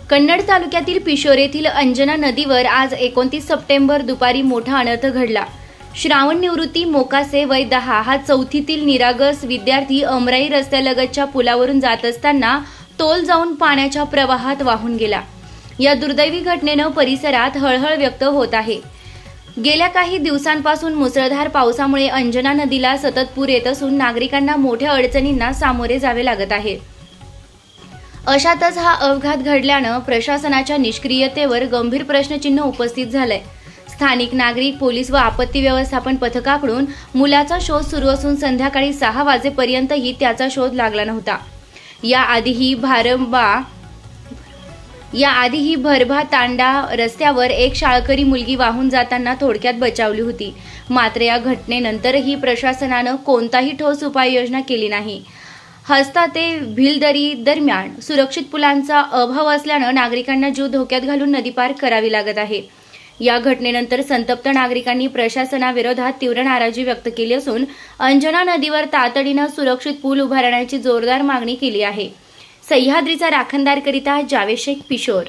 कन्नड तालुक्यातील पिशोर येथील अंजना नदीवर आज 29 सप्टेंबर दुपारी मोठा अनर्थ घडला। श्रावण निवृत्ती मोकासे वय 10 हा चौथीतील निरागस विद्यार्थी अमराई रस्त्यालगतच्या पुलावरून जात असताना तोल जाऊन पाण्याच्या प्रवाहात वाहून गेला। या दुर्दैवी घटनेनं परिसरात हळहळ व्यक्त होत आहे। गेल्या काही दिवसांपासून मुसळधार पावसामुळे अंजना नदीला सतत पूर येत असून नागरिकांना मोठ्या अडचणींना सामोरे जावे लागत आहे। अशातच हा अपघात घडल्यानं प्रशासनाच्या निष्क्रियतेवर गंभीर प्रश्नचिन्ह उपस्थित झालंय। स्थानिक नागरिक, पोलीस व आपत्ती व्यवस्थापन पथकाकडून मुलाचा शोध सुरू असून संध्याकाळी 6 वाजेपर्यंतही त्याचा शोध लागला नव्हता। याआधीही भरभा तांडा रस्त्यावर एक शाळकरी मुलगी वाहून जाताना थोडक्यात बचावली होती। मात्र या घटनेनंतरही प्रशासनानं कोणताही ठोस उपाययोजना केली नाही। हस्ता ते भिलदरी दरम्यान सुरक्षित पुलांचा अभाव असल्यानं नागरिकांना जीव धोक्यात घालून नदी पार करावी लागत आहे। या घटनेनंतर संतप्त नागरिकांनी प्रशासनाविरोधात तीव्र नाराजी व्यक्त केली असून अंजना नदीवर तातडीनं सुरक्षित पूल उभारण्याची जोरदार मागणी केली आहे। सह्याद्रीचा राखणदारकरिता जावेद शेख, पिशोर।